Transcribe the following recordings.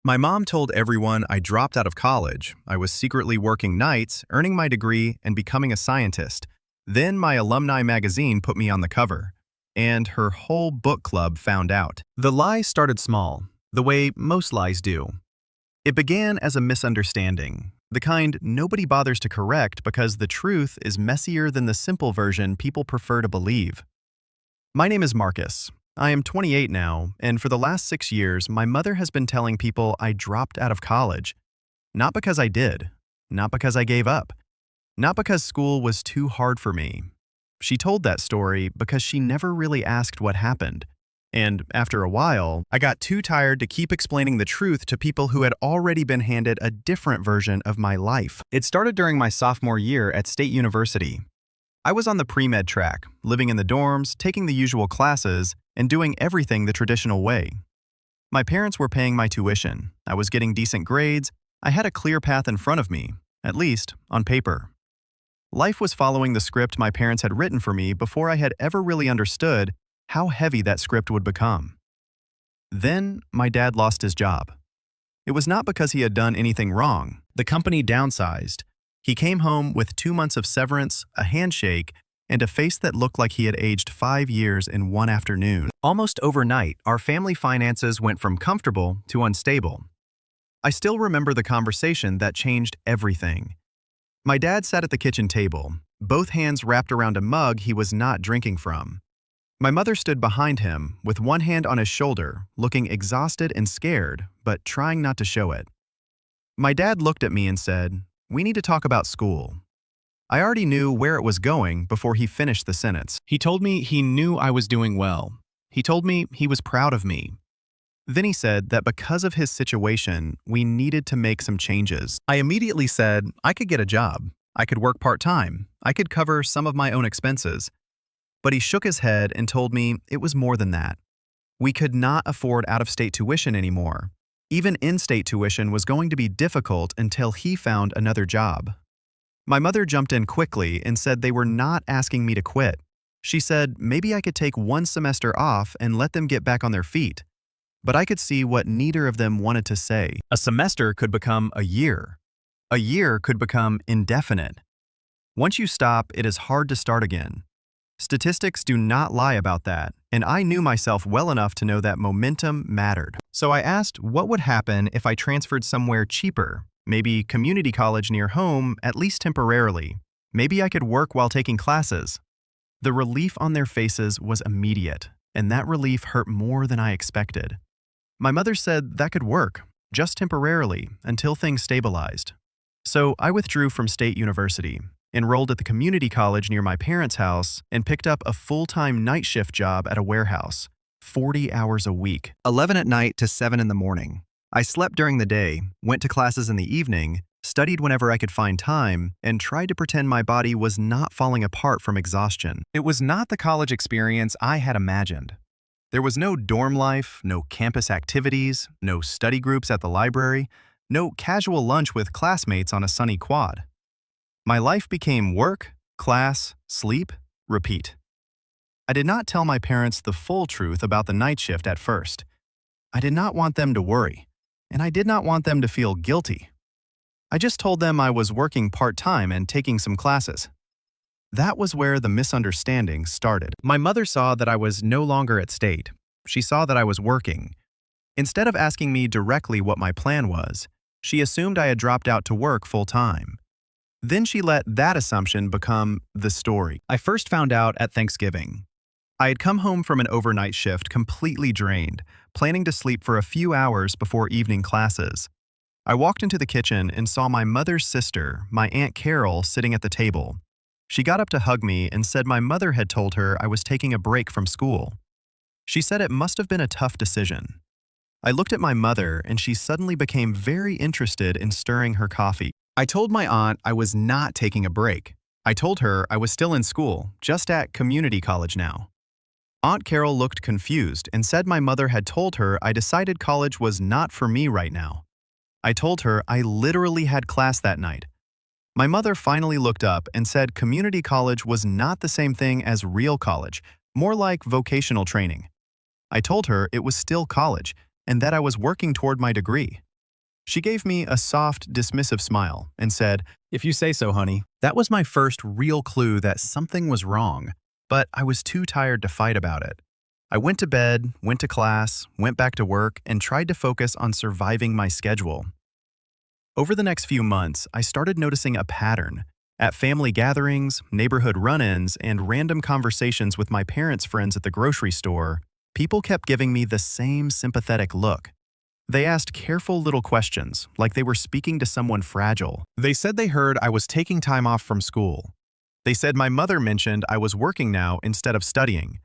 My mom told everyone I dropped out of college. I was secretly working nights, earning my degree, and becoming a scientist. Then my Alumni magazine put me on the cover. And her whole book club found out. The lie started small, the way most lies do. It began as a misunderstanding, the kind nobody bothers to correct because the truth is messier than the simple version people prefer to believe. My name is Marcus. I am 28 now, and for the last 6 years, my mother has been telling people I dropped out of college. Not because I did, not because I gave up, not because school was too hard for me. She told that story because she never really asked what happened. And after a while, I got too tired to keep explaining the truth to people who had already been handed a different version of my life. It started during my sophomore year at State University. I was on the pre-med track, living in the dorms, taking the usual classes, and doing everything the traditional way. My parents were paying my tuition, I was getting decent grades, I had a clear path in front of me, at least on paper. Life was following the script my parents had written for me before I had ever really understood how heavy that script would become. Then, my dad lost his job. It was not because he had done anything wrong. The company downsized. He came home with 2 months of severance, a handshake, and a face that looked like he had aged 5 years in one afternoon. Almost overnight, our family finances went from comfortable to unstable. I still remember the conversation that changed everything. My dad sat at the kitchen table, both hands wrapped around a mug he was not drinking from. My mother stood behind him, with one hand on his shoulder, looking exhausted and scared, but trying not to show it. My dad looked at me and said, "We need to talk about school." I already knew where it was going before he finished the sentence. He told me he knew I was doing well. He told me he was proud of me. Then he said that because of his situation, we needed to make some changes. I immediately said I could get a job. I could work part-time. I could cover some of my own expenses. But he shook his head and told me it was more than that. We could not afford out-of-state tuition anymore. Even in-state tuition was going to be difficult until he found another job. My mother jumped in quickly and said they were not asking me to quit. She said maybe I could take 1 semester off and let them get back on their feet. But I could see what neither of them wanted to say. A semester could become a year. A year could become indefinite. Once you stop, it is hard to start again. Statistics do not lie about that, and I knew myself well enough to know that momentum mattered. So I asked what would happen if I transferred somewhere cheaper, maybe community college near home, at least temporarily. Maybe I could work while taking classes. The relief on their faces was immediate, and that relief hurt more than I expected. My mother said that could work, just temporarily, until things stabilized. So I withdrew from State University, enrolled at the community college near my parents' house, and picked up a full-time night shift job at a warehouse, 40 hours a week. 11 at night to 7 in the morning. I slept during the day, went to classes in the evening, studied whenever I could find time, and tried to pretend my body was not falling apart from exhaustion. It was not the college experience I had imagined. There was no dorm life, no campus activities, no study groups at the library, no casual lunch with classmates on a sunny quad. My life became work, class, sleep, repeat. I did not tell my parents the full truth about the night shift at first. I did not want them to worry, and I did not want them to feel guilty. I just told them I was working part-time and taking some classes. That was where the misunderstanding started. My mother saw that I was no longer at State. She saw that I was working. Instead of asking me directly what my plan was, she assumed I had dropped out to work full-time. Then she let that assumption become the story. I first found out at Thanksgiving. I had come home from an overnight shift completely drained, planning to sleep for a few hours before evening classes. I walked into the kitchen and saw my mother's sister, my Aunt Carol, sitting at the table. She got up to hug me and said my mother had told her I was taking a break from school. She said it must have been a tough decision. I looked at my mother and she suddenly became very interested in stirring her coffee. I told my aunt I was not taking a break. I told her I was still in school, just at community college now. Aunt Carol looked confused and said my mother had told her I decided college was not for me right now. I told her I literally had class that night. My mother finally looked up and said community college was not the same thing as real college, more like vocational training. I told her it was still college and that I was working toward my degree. She gave me a soft, dismissive smile and said, "If you say so, honey." That was my first real clue that something was wrong, but I was too tired to fight about it. I went to bed, went to class, went back to work, and tried to focus on surviving my schedule. Over the next few months, I started noticing a pattern. At family gatherings, neighborhood run-ins, and random conversations with my parents' friends at the grocery store, people kept giving me the same sympathetic look. They asked careful little questions, like they were speaking to someone fragile. They said they heard I was taking time off from school. They said my mother mentioned I was working now instead of studying.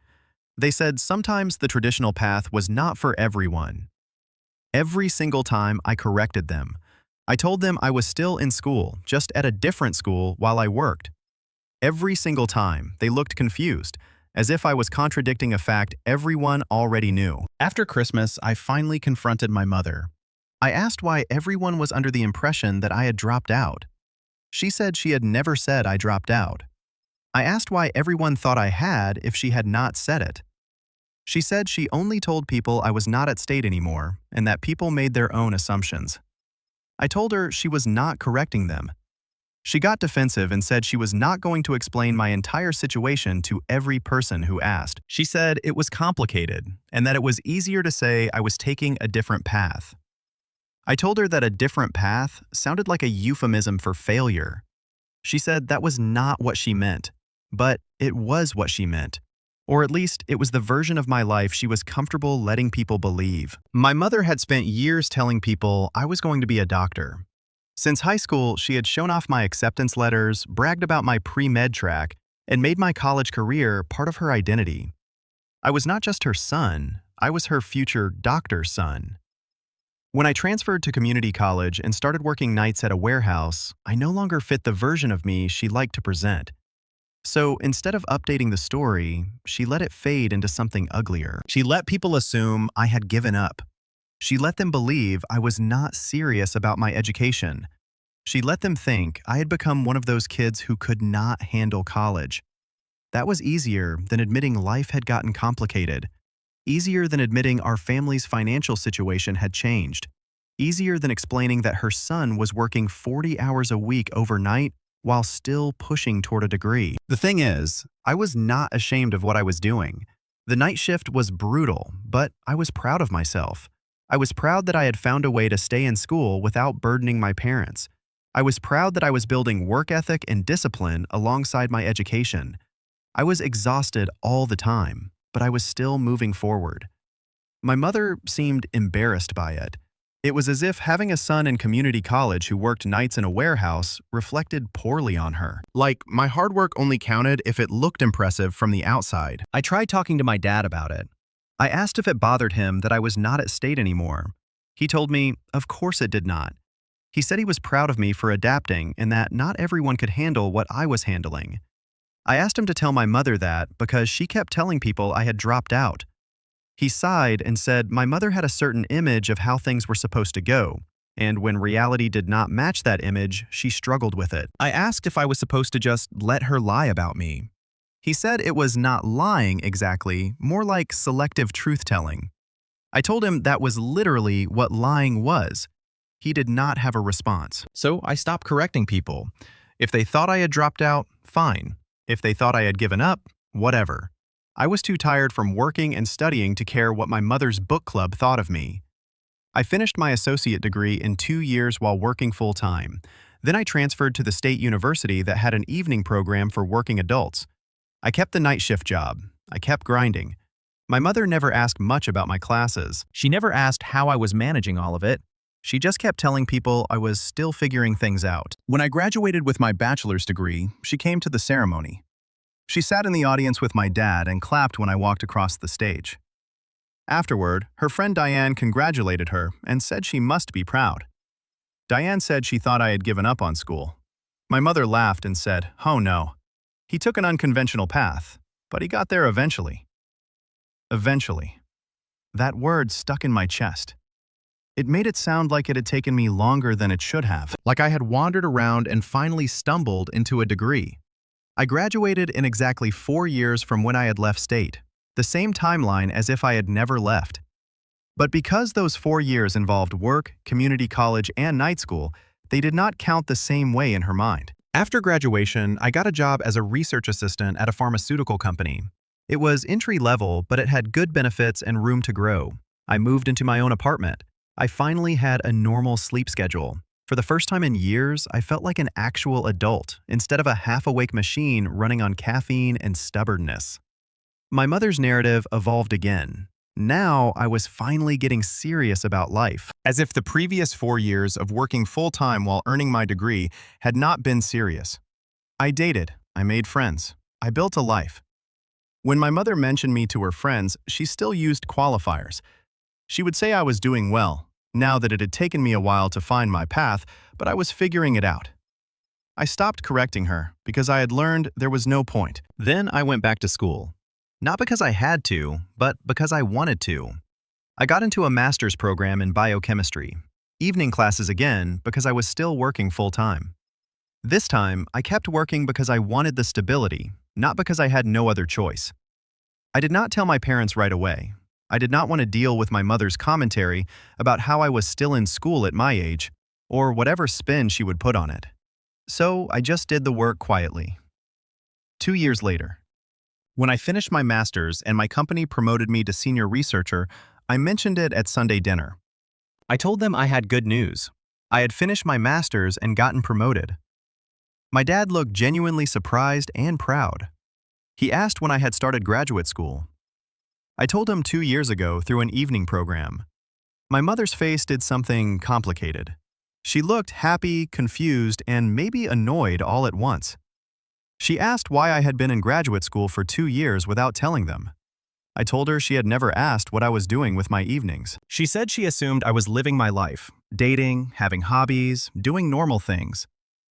They said sometimes the traditional path was not for everyone. Every single time I corrected them. I told them I was still in school, just at a different school while I worked. Every single time, they looked confused, as if I was contradicting a fact everyone already knew. After Christmas, I finally confronted my mother. I asked why everyone was under the impression that I had dropped out. She said she had never said I dropped out. I asked why everyone thought I had if she had not said it. She said she only told people I was not at state anymore and that people made their own assumptions. I told her she was not correcting them. She got defensive and said she was not going to explain my entire situation to every person who asked. She said it was complicated and that it was easier to say I was taking a different path. I told her that a different path sounded like a euphemism for failure. She said that was not what she meant, but it was what she meant. Or at least it was the version of my life she was comfortable letting people believe. My mother had spent years telling people I was going to be a doctor. Since high school, she had shown off my acceptance letters, bragged about my pre-med track, and made my college career part of her identity. I was not just her son, I was her future doctor's son. When I transferred to community college and started working nights at a warehouse, I no longer fit the version of me she liked to present. So instead of updating the story, she let it fade into something uglier. She let people assume I had given up. She let them believe I was not serious about my education. She let them think I had become one of those kids who could not handle college. That was easier than admitting life had gotten complicated. Easier than admitting our family's financial situation had changed. Easier than explaining that her son was working 40 hours a week overnight while still pushing toward a degree. The thing is, I was not ashamed of what I was doing. The night shift was brutal, but I was proud of myself. I was proud that I had found a way to stay in school without burdening my parents. I was proud that I was building work ethic and discipline alongside my education. I was exhausted all the time, but I was still moving forward. My mother seemed embarrassed by it. It was as if having a son in community college who worked nights in a warehouse reflected poorly on her. Like, my hard work only counted if it looked impressive from the outside. I tried talking to my dad about it. I asked if it bothered him that I was not at state anymore. He told me, of course it did not. He said he was proud of me for adapting and that not everyone could handle what I was handling. I asked him to tell my mother that because she kept telling people I had dropped out. He sighed and said my mother had a certain image of how things were supposed to go, and when reality did not match that image, she struggled with it. I asked if I was supposed to just let her lie about me. He said it was not lying exactly, more like selective truth-telling. I told him that was literally what lying was. He did not have a response. So I stopped correcting people. If they thought I had dropped out, fine. If they thought I had given up, whatever. I was too tired from working and studying to care what my mother's book club thought of me. I finished my associate degree in 2 years while working full-time. Then I transferred to the state university that had an evening program for working adults. I kept the night shift job. I kept grinding. My mother never asked much about my classes. She never asked how I was managing all of it. She just kept telling people I was still figuring things out. When I graduated with my bachelor's degree, she came to the ceremony. She sat in the audience with my dad and clapped when I walked across the stage. Afterward, her friend Diane congratulated her and said she must be proud. Diane said she thought I had given up on school. My mother laughed and said, "Oh no. He took an unconventional path, but he got there eventually." Eventually. That word stuck in my chest. It made it sound like it had taken me longer than it should have, like I had wandered around and finally stumbled into a degree. I graduated in exactly 4 years from when I had left state, the same timeline as if I had never left. But because those 4 years involved work, community college, and night school, they did not count the same way in her mind. After graduation, I got a job as a research assistant at a pharmaceutical company. It was entry-level, but it had good benefits and room to grow. I moved into my own apartment. I finally had a normal sleep schedule. For the first time in years, I felt like an actual adult instead of a half-awake machine running on caffeine and stubbornness. My mother's narrative evolved again. Now I was finally getting serious about life, as if the previous 4 years of working full-time while earning my degree had not been serious. I dated, I made friends, I built a life. When my mother mentioned me to her friends, she still used qualifiers. She would say I was doing well, now that it had taken me a while to find my path, but I was figuring it out. I stopped correcting her because I had learned there was no point. Then I went back to school. Not because I had to, but because I wanted to. I got into a master's program in biochemistry, evening classes again because I was still working full-time. This time, I kept working because I wanted the stability, not because I had no other choice. I did not tell my parents right away. I did not want to deal with my mother's commentary about how I was still in school at my age, or whatever spin she would put on it. So I just did the work quietly. 2 years later. When I finished my master's and my company promoted me to senior researcher, I mentioned it at Sunday dinner. I told them I had good news. I had finished my master's and gotten promoted. My dad looked genuinely surprised and proud. He asked when I had started graduate school. I told him 2 years ago through an evening program. My mother's face did something complicated. She looked happy, confused, and maybe annoyed all at once. She asked why I had been in graduate school for 2 years without telling them. I told her she had never asked what I was doing with my evenings. She said she assumed I was living my life, dating, having hobbies, doing normal things.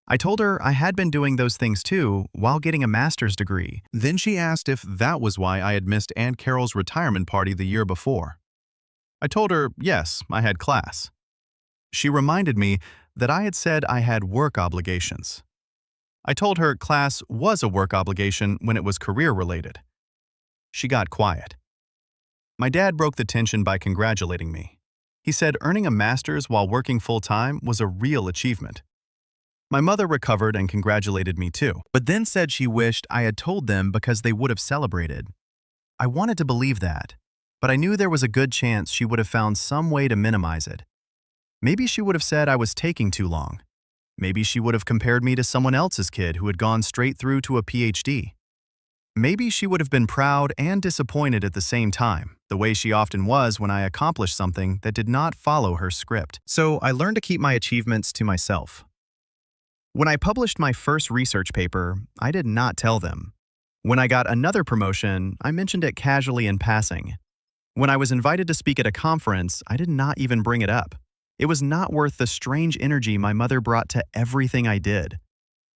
I told her I had been doing those things too while getting a master's degree. Then she asked if that was why I had missed Aunt Carol's retirement party the year before. I told her, yes, I had class. She reminded me that I had said I had work obligations. I told her class was a work obligation when it was career-related. She got quiet. My dad broke the tension by congratulating me. He said earning a master's while working full-time was a real achievement. My mother recovered and congratulated me too, but then said she wished I had told them because they would have celebrated. I wanted to believe that, but I knew there was a good chance she would have found some way to minimize it. Maybe she would have said I was taking too long. Maybe she would have compared me to someone else's kid who had gone straight through to a PhD. Maybe she would have been proud and disappointed at the same time, the way she often was when I accomplished something that did not follow her script. So I learned to keep my achievements to myself. When I published my first research paper, I did not tell them. When I got another promotion, I mentioned it casually in passing. When I was invited to speak at a conference, I did not even bring it up. It was not worth the strange energy my mother brought to everything I did.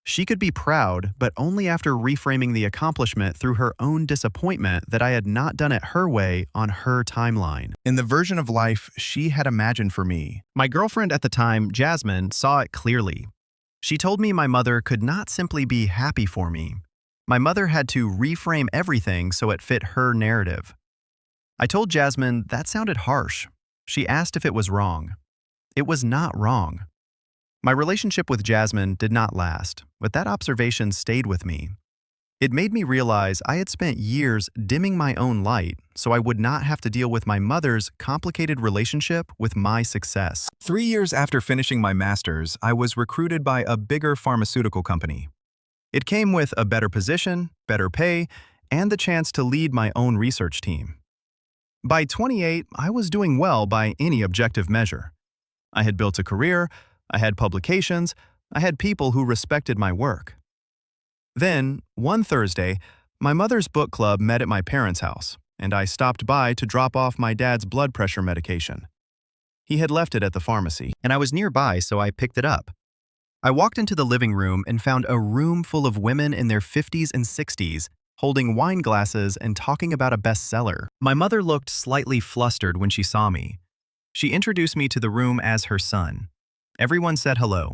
She could be proud, but only after reframing the accomplishment through her own disappointment that I had not done it her way on her timeline. In the version of life she had imagined for me, my girlfriend at the time, Jasmine, saw it clearly. She told me my mother could not simply be happy for me. My mother had to reframe everything so it fit her narrative. I told Jasmine that sounded harsh. She asked if it was wrong. It was not wrong. My relationship with Jasmine did not last, but that observation stayed with me. It made me realize I had spent years dimming my own light so I would not have to deal with my mother's complicated relationship with my success. 3 years after finishing my master's, I was recruited by a bigger pharmaceutical company. It came with a better position, better pay, and the chance to lead my own research team. By 28, I was doing well by any objective measure. I had built a career, I had publications, I had people who respected my work. Then, one Thursday, my mother's book club met at my parents' house, and I stopped by to drop off my dad's blood pressure medication. He had left it at the pharmacy, and I was nearby, so I picked it up. I walked into the living room and found a room full of women in their 50s and 60s, holding wine glasses and talking about a bestseller. My mother looked slightly flustered when she saw me. She introduced me to the room as her son. Everyone said hello.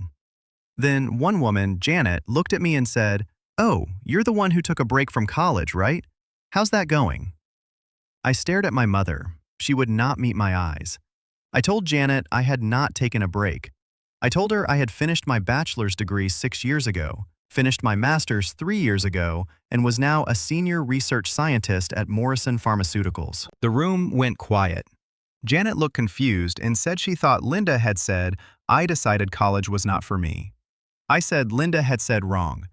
Then one woman, Janet, looked at me and said, "Oh, you're the one who took a break from college, right? How's that going?" I stared at my mother. She would not meet my eyes. I told Janet I had not taken a break. I told her I had finished my bachelor's degree 6 years ago, finished my master's 3 years ago, and was now a senior research scientist at Morrison Pharmaceuticals. The room went quiet. Janet looked confused and said she thought Linda had said I decided college was not for me. I said Linda had said wrong.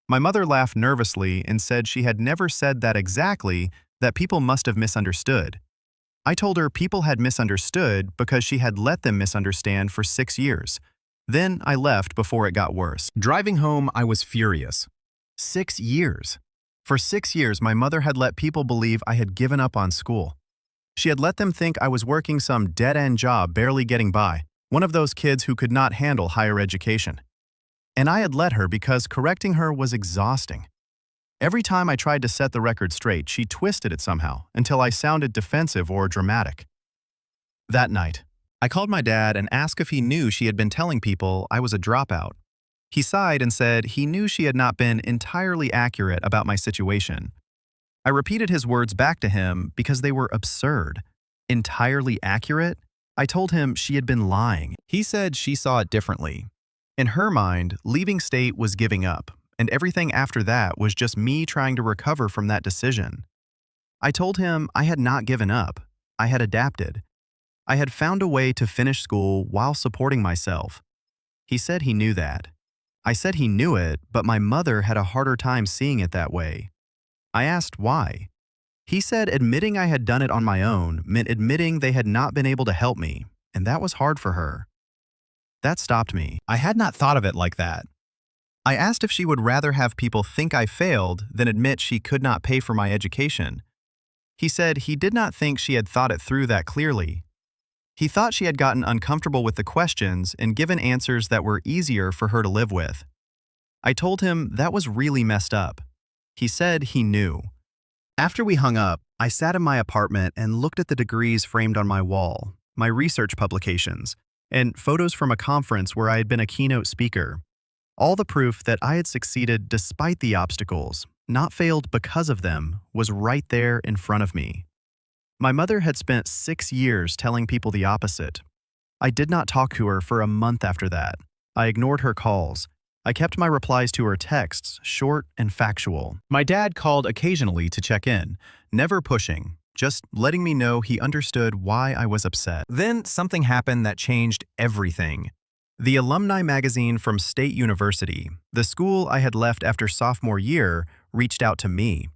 My mother laughed nervously and said she had never said that exactly, that people must have misunderstood. I told her people had misunderstood because she had let them misunderstand for 6 years. Then I left before it got worse. Driving home, I was furious. 6 years. For 6 years, my mother had let people believe I had given up on school. She had let them think I was working some dead-end job barely getting by, one of those kids who could not handle higher education. And I had let her because correcting her was exhausting. Every time I tried to set the record straight, she twisted it somehow until I sounded defensive or dramatic. That night, I called my dad and asked if he knew she had been telling people I was a dropout. He sighed and said he knew she had not been entirely accurate about my situation. I repeated his words back to him because they were absurd. Entirely accurate? I told him she had been lying. He said she saw it differently. In her mind, leaving state was giving up, and everything after that was just me trying to recover from that decision. I told him I had not given up. I had adapted. I had found a way to finish school while supporting myself. He said he knew that. I said he knew it, but my mother had a harder time seeing it that way. I asked why. He said admitting I had done it on my own meant admitting they had not been able to help me, and that was hard for her. That stopped me. I had not thought of it like that. I asked if she would rather have people think I failed than admit she could not pay for my education. He said he did not think she had thought it through that clearly. He thought she had gotten uncomfortable with the questions and given answers that were easier for her to live with. I told him that was really messed up. He said he knew. After we hung up, I sat in my apartment and looked at the degrees framed on my wall, my research publications, and photos from a conference where I had been a keynote speaker. All the proof that I had succeeded despite the obstacles, not failed because of them, was right there in front of me. My mother had spent 6 years telling people the opposite. I did not talk to her for a month after that. I ignored her calls. I kept my replies to her texts short and factual. My dad called occasionally to check in, never pushing, just letting me know he understood why I was upset. Then something happened that changed everything. The Alumni magazine from State University, the school I had left after sophomore year, reached out to me.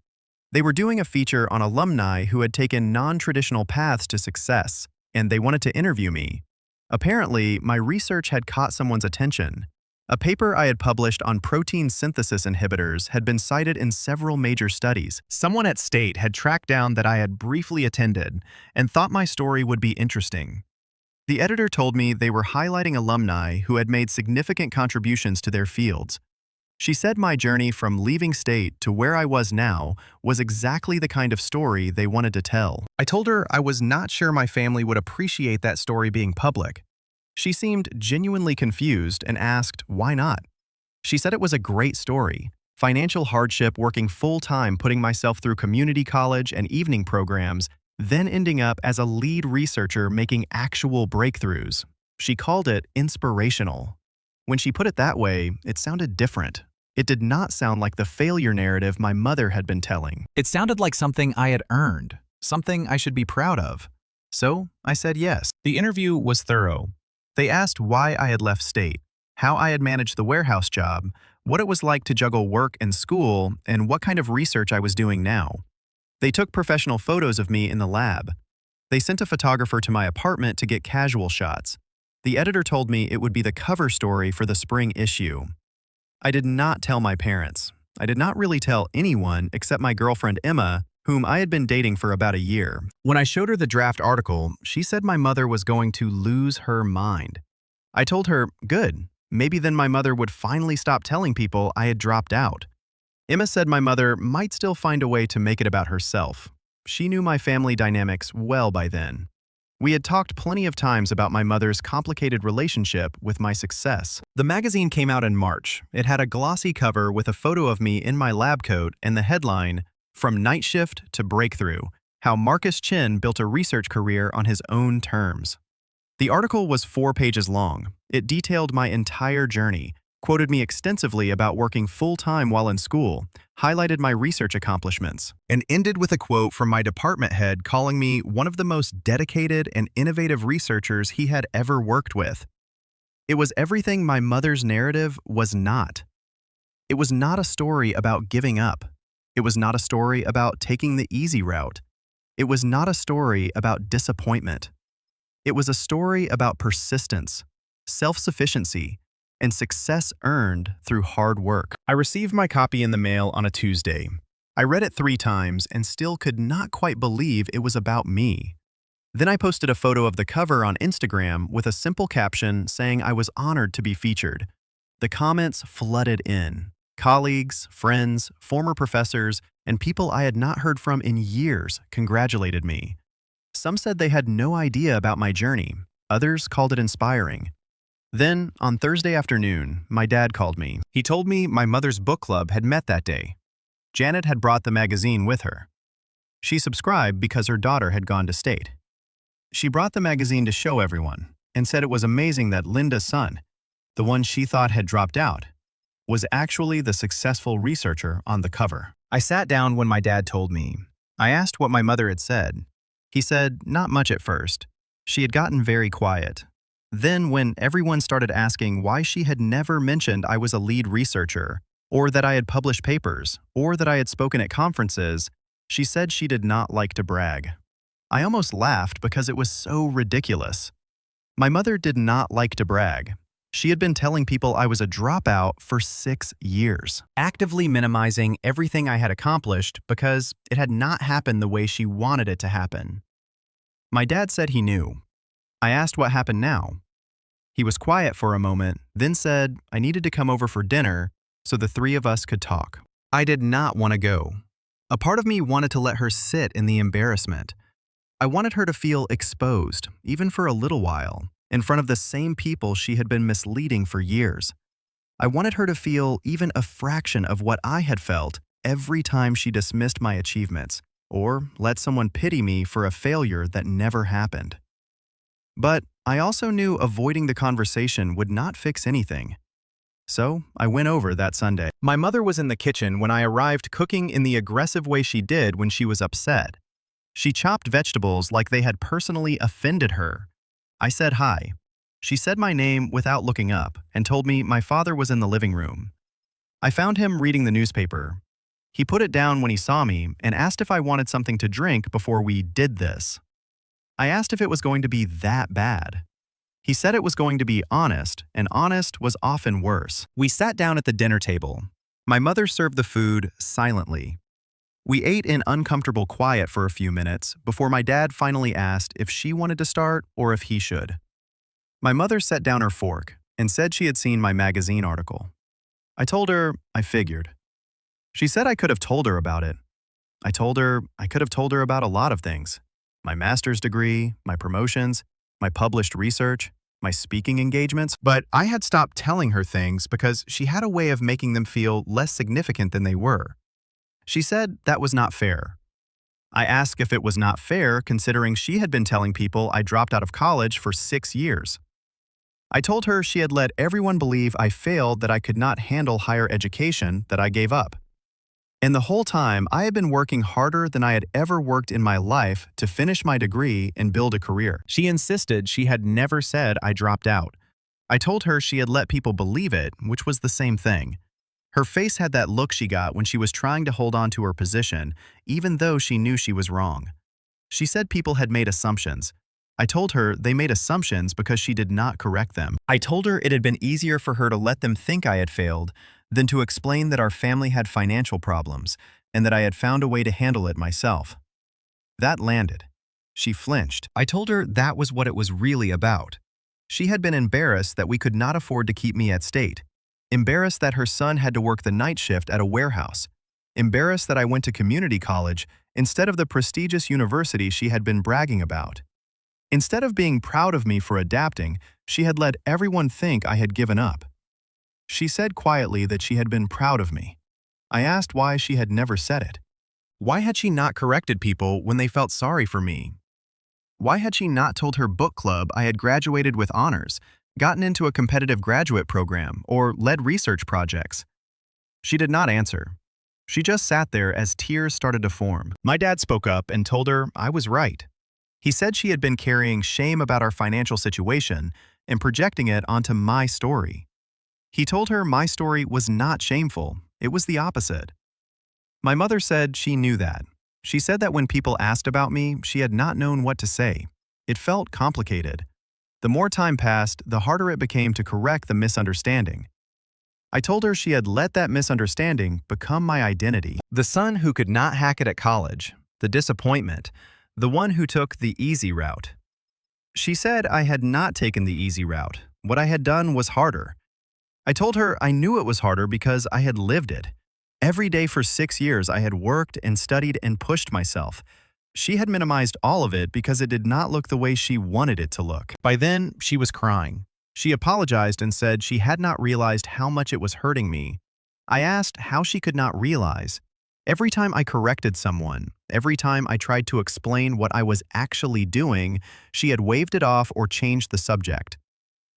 They were doing a feature on alumni who had taken non-traditional paths to success, and they wanted to interview me. Apparently, my research had caught someone's attention. A paper I had published on protein synthesis inhibitors had been cited in several major studies. Someone at State had tracked down that I had briefly attended and thought my story would be interesting. The editor told me they were highlighting alumni who had made significant contributions to their fields. She said my journey from leaving State to where I was now was exactly the kind of story they wanted to tell. I told her I was not sure my family would appreciate that story being public. She seemed genuinely confused and asked why not. She said it was a great story. Financial hardship, working full-time, putting myself through community college and evening programs, then ending up as a lead researcher making actual breakthroughs. She called it inspirational. When she put it that way, it sounded different. It did not sound like the failure narrative my mother had been telling. It sounded like something I had earned, something I should be proud of. So I said yes. The interview was thorough. They asked why I had left State, how I had managed the warehouse job, what it was like to juggle work and school, and what kind of research I was doing now. They took professional photos of me in the lab. They sent a photographer to my apartment to get casual shots. The editor told me it would be the cover story for the spring issue. I did not tell my parents. I did not really tell anyone except my girlfriend Emma, whom I had been dating for about a year. When I showed her the draft article, she said my mother was going to lose her mind. I told her, good, maybe then my mother would finally stop telling people I had dropped out. Emma said my mother might still find a way to make it about herself. She knew my family dynamics well by then. We had talked plenty of times about my mother's complicated relationship with my success. The magazine came out in March. It had a glossy cover with a photo of me in my lab coat and the headline, "From Night Shift to Breakthrough, How Marcus Chin Built a Research Career on His Own Terms. The article was 4 pages long. It detailed my entire journey, quoted me extensively about working full-time while in school, highlighted my research accomplishments, and ended with a quote from my department head calling me one of the most dedicated and innovative researchers he had ever worked with. It was everything my mother's narrative was not. It was not a story about giving up. It was not a story about taking the easy route. It was not a story about disappointment. It was a story about persistence, self-sufficiency, and success earned through hard work. I received my copy in the mail on a Tuesday. I read it 3 times and still could not quite believe it was about me. Then I posted a photo of the cover on Instagram with a simple caption saying I was honored to be featured. The comments flooded in. Colleagues, friends, former professors, and people I had not heard from in years congratulated me. Some said they had no idea about my journey. Others called it inspiring. Then, on Thursday afternoon, my dad called me. He told me my mother's book club had met that day. Janet had brought the magazine with her. She subscribed because her daughter had gone to state. She brought the magazine to show everyone and said it was amazing that Linda's son, the one she thought had dropped out, was actually the successful researcher on the cover. I sat down when my dad told me. I asked what my mother had said. He said not much at first. She had gotten very quiet. Then, when everyone started asking why she had never mentioned I was a lead researcher, or that I had published papers, or that I had spoken at conferences, she said she did not like to brag. I almost laughed because it was so ridiculous. My mother did not like to brag. She had been telling people I was a dropout for 6 years, actively minimizing everything I had accomplished because it had not happened the way she wanted it to happen. My dad said he knew. I asked what happened now. He was quiet for a moment, then said I needed to come over for dinner so the 3 of us could talk. I did not want to go. A part of me wanted to let her sit in the embarrassment. I wanted her to feel exposed, even for a little while, in front of the same people she had been misleading for years. I wanted her to feel even a fraction of what I had felt every time she dismissed my achievements, or let someone pity me for a failure that never happened. But I also knew avoiding the conversation would not fix anything. So I went over that Sunday. My mother was in the kitchen when I arrived, cooking in the aggressive way she did when she was upset. She chopped vegetables like they had personally offended her. I said hi. She said my name without looking up and told me my father was in the living room. I found him reading the newspaper. He put it down when he saw me and asked if I wanted something to drink before we did this. I asked if it was going to be that bad. He said it was going to be honest, and honest was often worse. We sat down at the dinner table. My mother served the food silently. We ate in uncomfortable quiet for a few minutes before my dad finally asked if she wanted to start or if he should. My mother set down her fork and said she had seen my magazine article. I told her I figured. She said I could have told her about it. I told her I could have told her about a lot of things. My master's degree, my promotions, my published research, my speaking engagements, but I had stopped telling her things because she had a way of making them feel less significant than they were. She said that was not fair. I asked if it was not fair considering she had been telling people I dropped out of college for 6 years. I told her she had let everyone believe I failed, that I could not handle higher education, that I gave up. And the whole time, I had been working harder than I had ever worked in my life to finish my degree and build a career. She insisted she had never said I dropped out. I told her she had let people believe it, which was the same thing. Her face had that look she got when she was trying to hold on to her position, even though she knew she was wrong. She said people had made assumptions. I told her they made assumptions because she did not correct them. I told her it had been easier for her to let them think I had failed than to explain that our family had financial problems and that I had found a way to handle it myself. That landed. She flinched. I told her that was what it was really about. She had been embarrassed that we could not afford to keep me at state, embarrassed that her son had to work the night shift at a warehouse, embarrassed that I went to community college instead of the prestigious university she had been bragging about. Instead of being proud of me for adapting, she had let everyone think I had given up. She said quietly that she had been proud of me. I asked why she had never said it. Why had she not corrected people when they felt sorry for me? Why had she not told her book club I had graduated with honors, gotten into a competitive graduate program, or led research projects? She did not answer. She just sat there as tears started to form. My dad spoke up and told her I was right. He said she had been carrying shame about our financial situation and projecting it onto my story. He told her my story was not shameful, it was the opposite. My mother said she knew that. She said that when people asked about me, she had not known what to say. It felt complicated. The more time passed, the harder it became to correct the misunderstanding. I told her she had let that misunderstanding become my identity. The son who could not hack it at college, the disappointment, the one who took the easy route. She said I had not taken the easy route. What I had done was harder. I told her I knew it was harder because I had lived it. Every day for 6 years I had worked and studied and pushed myself. She had minimized all of it because it did not look the way she wanted it to look. By then, she was crying. She apologized and said she had not realized how much it was hurting me. I asked how she could not realize. Every time I corrected someone, every time I tried to explain what I was actually doing, she had waved it off or changed the subject.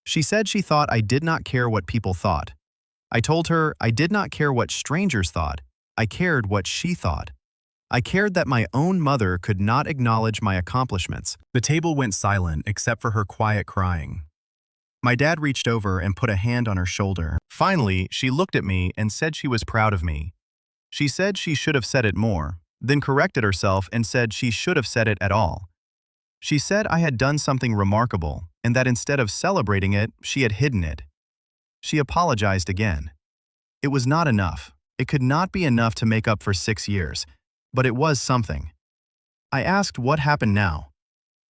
She said she thought I did not care what people thought. I told her I did not care what strangers thought. I cared what she thought. I cared that my own mother could not acknowledge my accomplishments. The table went silent except for her quiet crying. My dad reached over and put a hand on her shoulder. Finally, she looked at me and said she was proud of me. She said she should have said it more, then corrected herself and said she should have said it at all. She said I had done something remarkable and that instead of celebrating it, she had hidden it. She apologized again. It was not enough. It could not be enough to make up for 6 years, but it was something. I asked what happened now.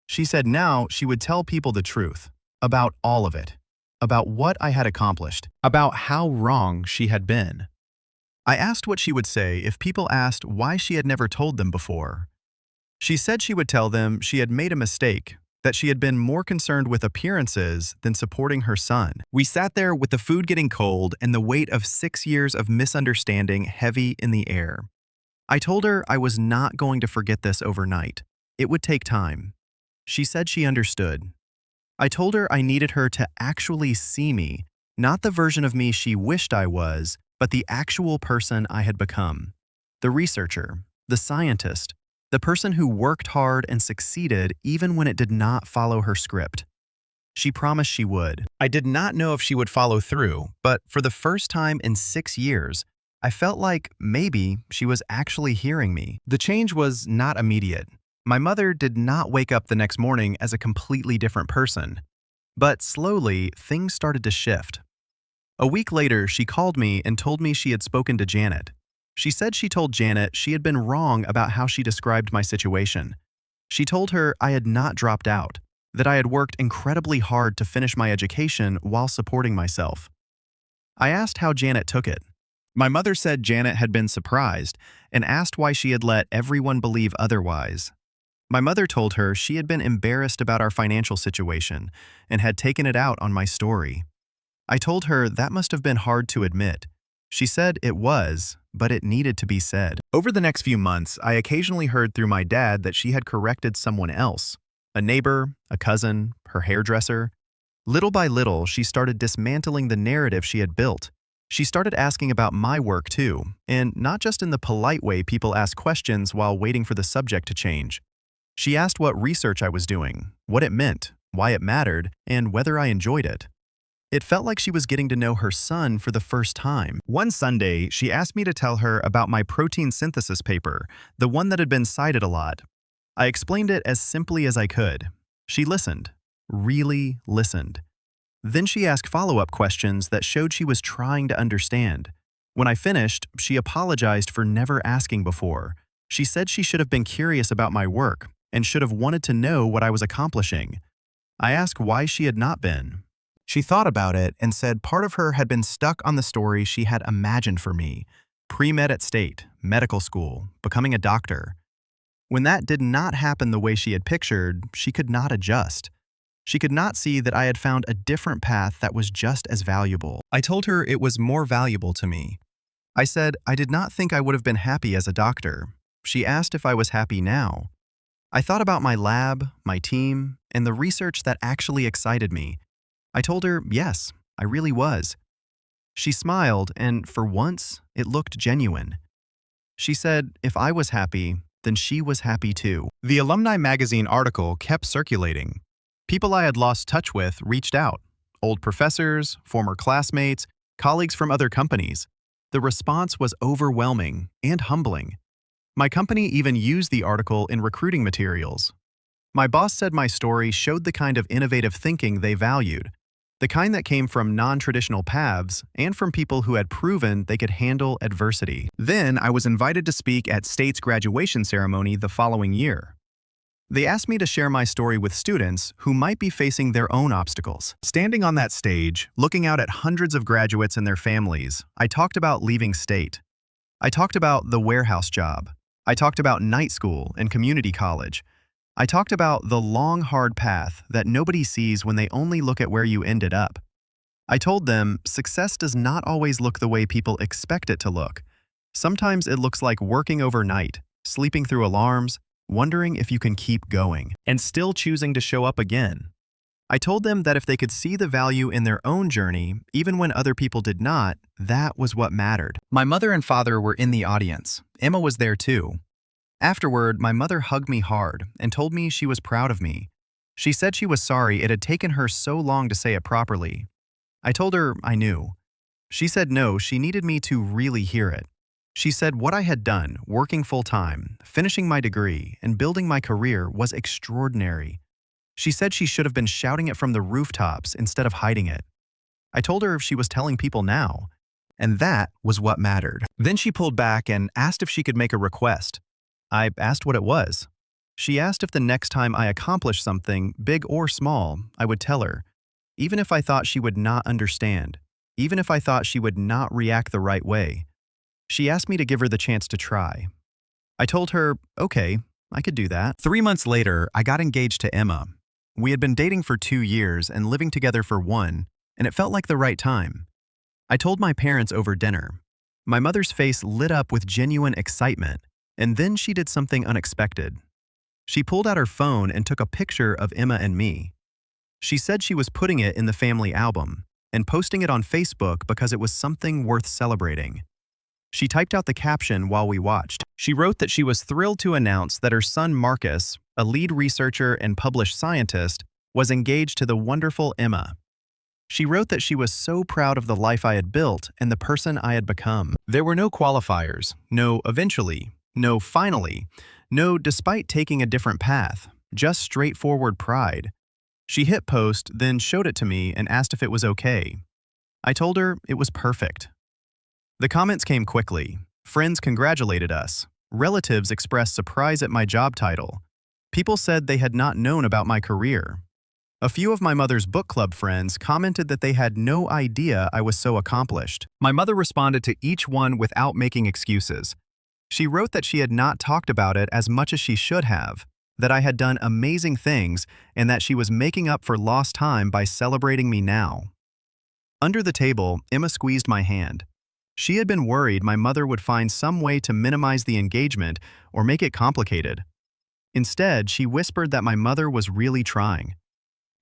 She said now she would tell people the truth, about all of it, about what I had accomplished, about how wrong she had been. I asked what she would say if people asked why she had never told them before. She said she would tell them she had made a mistake, that she had been more concerned with appearances than supporting her son. We sat there with the food getting cold and the weight of 6 years of misunderstanding heavy in the air. I told her I was not going to forget this overnight. It would take time. She said she understood. I told her I needed her to actually see me, not the version of me she wished I was, but the actual person I had become. The researcher, the scientist, the person who worked hard and succeeded even when it did not follow her script. She promised she would. I did not know if she would follow through, but for the first time in 6 years, I felt like maybe she was actually hearing me. The change was not immediate. My mother did not wake up the next morning as a completely different person. But slowly, things started to shift. A week later, she called me and told me she had spoken to Janet. She said she told Janet she had been wrong about how she described my situation. She told her I had not dropped out, that I had worked incredibly hard to finish my education while supporting myself. I asked how Janet took it. My mother said Janet had been surprised and asked why she had let everyone believe otherwise. My mother told her she had been embarrassed about our financial situation and had taken it out on my story. I told her that must have been hard to admit. She said it was, but it needed to be said. Over the next few months, I occasionally heard through my dad that she had corrected someone else, a neighbor, a cousin, her hairdresser. Little by little, she started dismantling the narrative she had built. She started asking about my work too, and not just in the polite way people ask questions while waiting for the subject to change. She asked what research I was doing, what it meant, why it mattered, and whether I enjoyed it. It felt like she was getting to know her son for the first time. One Sunday, she asked me to tell her about my protein synthesis paper, the one that had been cited a lot. I explained it as simply as I could. She listened, really listened. Then she asked follow-up questions that showed she was trying to understand. When I finished, she apologized for never asking before. She said she should have been curious about my work and should have wanted to know what I was accomplishing. I asked why she had not been. She thought about it and said part of her had been stuck on the story she had imagined for me, pre-med at state, medical school, becoming a doctor. When that did not happen the way she had pictured, she could not adjust. She could not see that I had found a different path that was just as valuable. I told her it was more valuable to me. I said I did not think I would have been happy as a doctor. she asked if I was happy now. I thought about my lab, my team, and the research that actually excited me. I told her, yes, I really was. She smiled, and for once, it looked genuine. She said if I was happy, then she was happy too. The Alumni magazine article kept circulating. People I had lost touch with reached out. Old professors, former classmates, colleagues from other companies. The response was overwhelming and humbling. My company even used the article in recruiting materials. My boss said my story showed the kind of innovative thinking they valued, the kind that came from non-traditional paths and from people who had proven they could handle adversity. Then I was invited to speak at State's graduation ceremony the following year. They asked me to share my story with students who might be facing their own obstacles. Standing on that stage, looking out at hundreds of graduates and their families, I talked about leaving State. I talked about the warehouse job. I talked about night school and community college. I talked about the long, hard path that nobody sees when they only look at where you ended up. I told them success does not always look the way people expect it to look. Sometimes it looks like working overnight, sleeping through alarms, wondering if you can keep going, and still choosing to show up again. I told them that if they could see the value in their own journey, even when other people did not, that was what mattered. My mother and father were in the audience. Emma was there too. Afterward, my mother hugged me hard and told me she was proud of me. She said she was sorry it had taken her so long to say it properly. I told her I knew. She said no, she needed me to really hear it. She said what I had done, working full-time, finishing my degree, and building my career was extraordinary. She said she should have been shouting it from the rooftops instead of hiding it. I told her if she was telling people now. And that was what mattered. Then she pulled back and asked if she could make a request. I asked what it was. She asked if the next time I accomplished something, big or small, I would tell her, even if I thought she would not understand, even if I thought she would not react the right way. She asked me to give her the chance to try. I told her, okay, I could do that. 3 months later, I got engaged to Emma. We had been dating for 2 years and living together for 1, and it felt like the right time. I told my parents over dinner. My mother's face lit up with genuine excitement. And then she did something unexpected. She pulled out her phone and took a picture of Emma and me. She said she was putting it in the family album and posting it on Facebook because it was something worth celebrating. She typed out the caption while we watched. She wrote that she was thrilled to announce that her son Marcus, a lead researcher and published scientist, was engaged to the wonderful Emma. She wrote that she was so proud of the life I had built and the person I had become. There were no qualifiers, no eventually, no finally, no despite taking a different path, just straightforward pride. She hit post, then showed it to me and asked if it was okay. I told her it was perfect. The comments came quickly. Friends congratulated us. Relatives expressed surprise at my job title. People said they had not known about my career. A few of my mother's book club friends commented that they had no idea I was so accomplished. My mother responded to each one without making excuses. She wrote that she had not talked about it as much as she should have, that I had done amazing things, and that she was making up for lost time by celebrating me now. Under the table, Emma squeezed my hand. She had been worried my mother would find some way to minimize the engagement or make it complicated. Instead, she whispered that my mother was really trying.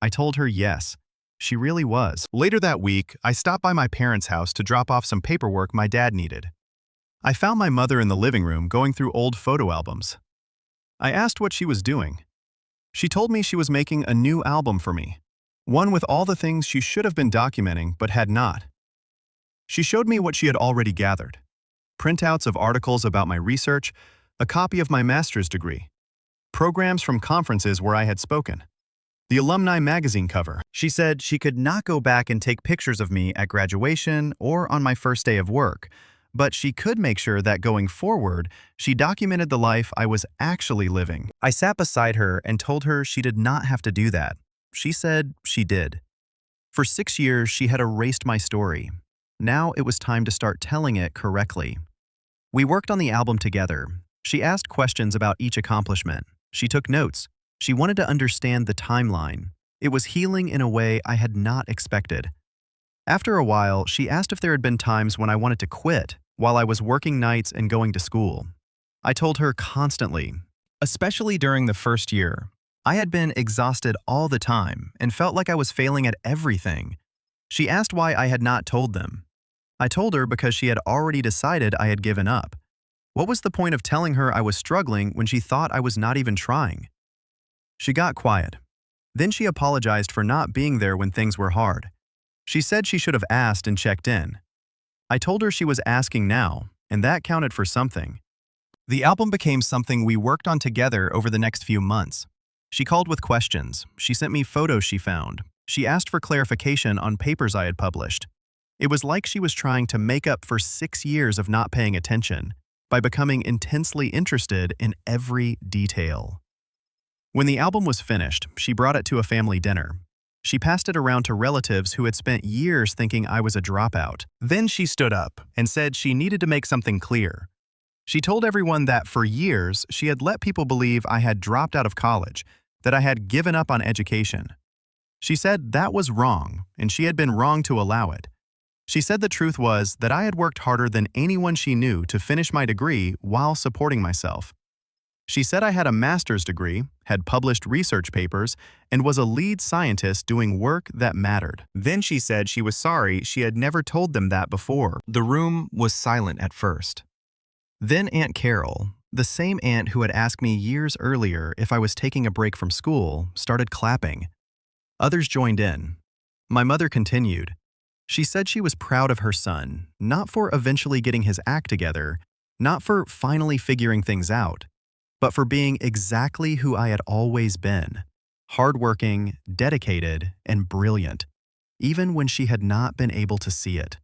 I told her yes, she really was. Later that week, I stopped by my parents' house to drop off some paperwork my dad needed. I found my mother in the living room going through old photo albums. I asked what she was doing. She told me she was making a new album for me, one with all the things she should have been documenting but had not. She showed me what she had already gathered: printouts of articles about my research, a copy of my master's degree, programs from conferences where I had spoken, the Alumni magazine cover. She said she could not go back and take pictures of me at graduation or on my first day of work, but she could make sure that going forward, she documented the life I was actually living. I sat beside her and told her she did not have to do that. She said she did. For 6 years, she had erased my story. Now it was time to start telling it correctly. We worked on the album together. She asked questions about each accomplishment. She took notes. She wanted to understand the timeline. It was healing in a way I had not expected. After a while, she asked if there had been times when I wanted to quit while I was working nights and going to school. I told her constantly, especially during the first year. I had been exhausted all the time and felt like I was failing at everything. She asked why I had not told them. I told her because she had already decided I had given up. What was the point of telling her I was struggling when she thought I was not even trying? She got quiet. Then she apologized for not being there when things were hard. She said she should have asked and checked in. I told her she was asking now, and that counted for something. The album became something we worked on together over the next few months. She called with questions. She sent me photos she found. She asked for clarification on papers I had published. It was like she was trying to make up for 6 years of not paying attention by becoming intensely interested in every detail. When the album was finished, she brought it to a family dinner. She passed it around to relatives who had spent years thinking I was a dropout. Then she stood up and said she needed to make something clear. She told everyone that for years she had let people believe I had dropped out of college, that I had given up on education. She said that was wrong, and she had been wrong to allow it. She said the truth was that I had worked harder than anyone she knew to finish my degree while supporting myself. She said I had a master's degree, had published research papers, and was a lead scientist doing work that mattered. Then she said she was sorry she had never told them that before. The room was silent at first. Then Aunt Carol, the same aunt who had asked me years earlier if I was taking a break from school, started clapping. Others joined in. My mother continued. She said she was proud of her son, not for eventually getting his act together, not for finally figuring things out, but for being exactly who I had always been, hardworking, dedicated, and brilliant, even when she had not been able to see it.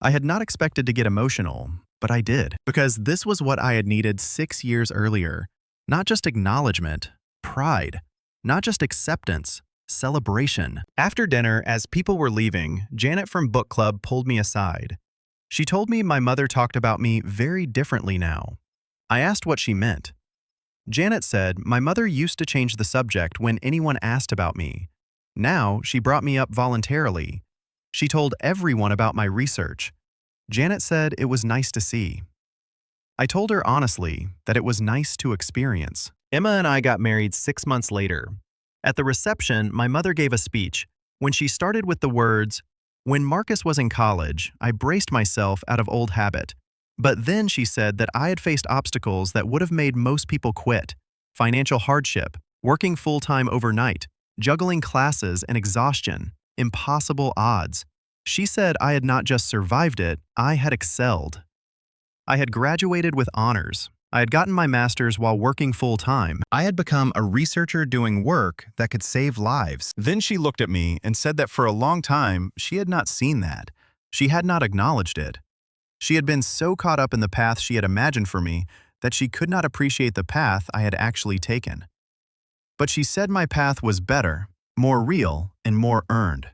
I had not expected to get emotional, but I did, because this was what I had needed 6 years earlier. Not just acknowledgement, pride, not just acceptance, celebration. After dinner, as people were leaving, Janet from book club pulled me aside. She told me my mother talked about me very differently now. I asked what she meant. Janet said my mother used to change the subject when anyone asked about me. Now she brought me up voluntarily. She told everyone about my research. Janet said it was nice to see. I told her honestly that it was nice to experience. Emma and I got married 6 months later. At the reception, my mother gave a speech. When she started with the words, "When Marcus was in college, I braced myself out of old habit." But then she said that I had faced obstacles that would have made most people quit. Financial hardship, working full-time overnight, juggling classes and exhaustion, impossible odds. She said I had not just survived it, I had excelled. I had graduated with honors. I had gotten my master's while working full-time. I had become a researcher doing work that could save lives. Then she looked at me and said that for a long time, she had not seen that. She had not acknowledged it. She had been so caught up in the path she had imagined for me that she could not appreciate the path I had actually taken. But she said my path was better, more real, and more earned.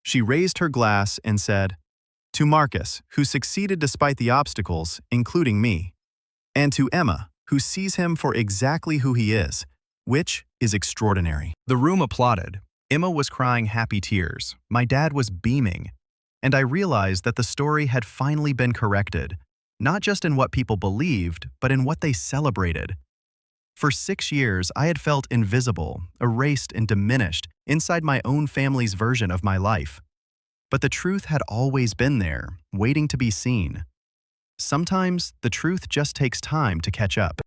She raised her glass and said, "To Marcus, who succeeded despite the obstacles, including me, and to Emma, who sees him for exactly who he is, which is extraordinary." The room applauded. Emma was crying happy tears. My dad was beaming. And I realized that the story had finally been corrected, not just in what people believed, but in what they celebrated. For 6 years, I had felt invisible, erased, and diminished inside my own family's version of my life. But the truth had always been there, waiting to be seen. Sometimes, the truth just takes time to catch up.